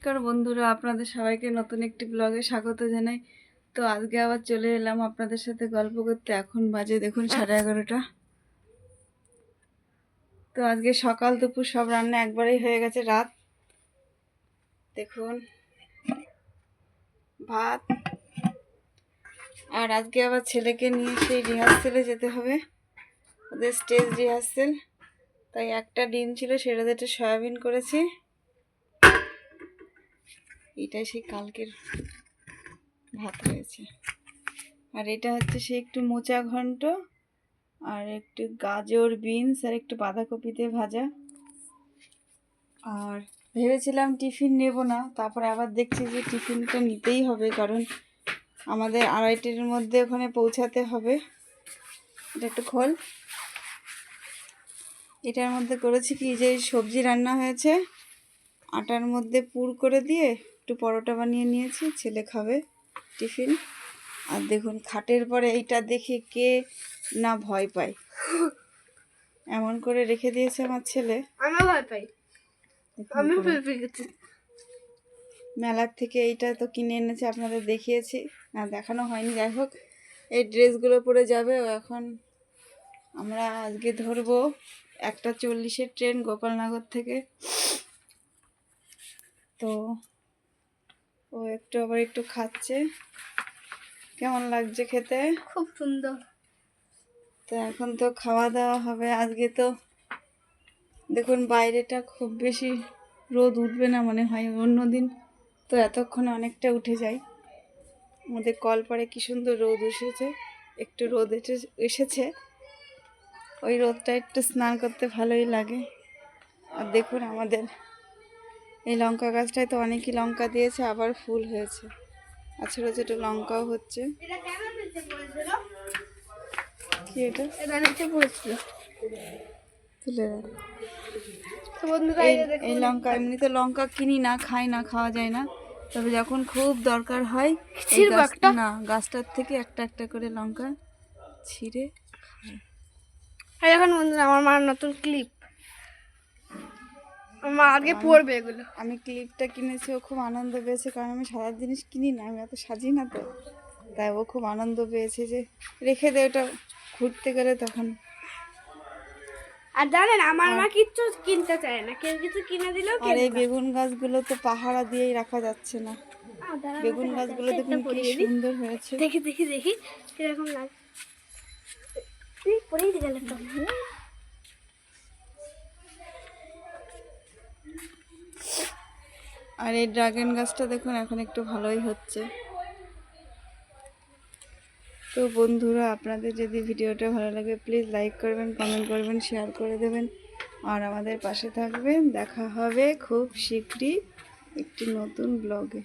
নমস্কার বন্ধুরা, আপনাদের সবাইকে নতুন একটি ব্লগে স্বাগত জানাই। তো আজকে আবার চলে এলাম আপনাদের সাথে গল্প করতে। এখন বাজে দেখুন 11:30। তো আজকে সকাল দুপুর সব রান্না একবারেই হয়ে গেছে। রাত দেখুন ভাত, আর আজকে আবার ছেলেকে নিয়ে সেই রিহার্সেলে যেতে হবে, ওদের স্টেজ রিহার্সেল। তাই একটা ডিম ছিল, সেটাতে একটা সয়াবিন করেছি। এটাই সেই কালকের ভাত হয়েছে। আর এটা হচ্ছে সে একটু মোচা ঘন্ট, আর একটু গাজর বিনস, আর একটু বাঁধাকপিতে ভাজা। আর ভেবেছিলাম টিফিন নেব না, তারপরে আবার দেখছি যে টিফিনটা নিতেই হবে, কারণ আমাদের 2:30-এর মধ্যে ওখানে পৌঁছাতে হবে। এটা একটু খোল। এটার মধ্যে করেছি কি, যে সবজি রান্না হয়েছে, আটার মধ্যে পুর করে দিয়ে একটু পরোটা বানিয়ে নিয়েছি, ছেলে খাবে টিফিন। আর দেখুন খাটের পরে এইটা দেখে কে না ভয় পায়, এমন করে রেখে দিয়েছে আমার ছেলে। আমি ভয় পাই, আমি ভয় পেয়ে গেছি। মেলার থেকে এইটা তো কিনে এনেছে, আপনাদের দেখিয়েছি না, দেখানো হয়নি। যাই হোক, এই ড্রেসগুলো পরে যাবে ও। এখন আমরা আজকে ধরবো 1:40-এর ট্রেন গোপালনগর থেকে। তো ও আবার একটু খাচ্ছে। কেমন লাগছে খেতে? খুব সুন্দর। তো এখন তো খাওয়া দাওয়া হবে। আজকে তো দেখুন বাইরেটা খুব বেশি রোদ উঠবে না মনে হয়। অন্যদিন তো এতক্ষণে অনেকটা উঠে যায়। আমাদের কলপাড়ে কি সুন্দর রোদ এসেছে, একটু রোদ এসেছে। ওই রোদটা একটু স্নান করতে ভালোই লাগে। আর দেখুন আমাদের এই লঙ্কা গাছটায় তো অনেকই লঙ্কা দিয়েছে, আবার ফুল হয়েছে, আর ছোটো ছোটো লঙ্কাও হচ্ছে। কি এটা? তুলে এই লঙ্কা, এমনিতে লঙ্কা কিনি না, খাই না, খাওয়া যায় না। তবে যখন খুব দরকার হয় না, গাছটার থেকে একটা একটা করে লঙ্কা ছিঁড়ে খাই। আর এখন বন্ধুরা আমার মার নতুন ক্লিপ, আমার আগে পড়বে এগুলো। আমি ক্লিপটা কিনেছি, ও খুব আনন্দ পেয়েছে, কারণ আমি সারা জিনিস কিনি না, আমি এত সাজি না তো। তাই ও খুব আনন্দ পেয়েছে যে রেখে দে, ওটা ঘুরতে গেলে তখন। আর জানেন আমার মা কিচ্ছু কিনতে চায় না, কেউ কিছু কিনে দিলেও। আর এই বেগুন গাছগুলো তো পাহারা দিয়েই রাখা যাচ্ছে না। বেগুন গাছগুলো দেখুন কি সুন্দর হয়েছে। দেখি দেখি দেখি কিরকম লাগে। পরেই গেল তো। আর এই ড্রাগন গাছটা দেখুন এখন একটু ভালোই হচ্ছে। তো বন্ধুরা, আপনাদের যদি ভিডিওটা ভালো লাগে প্লিজ লাইক করবেন, কমেন্ট করবেন, শেয়ার করে দেবেন, আর আমাদের পাশে থাকবেন। দেখা হবে খুব শীঘ্রই একটি নতুন ব্লগে।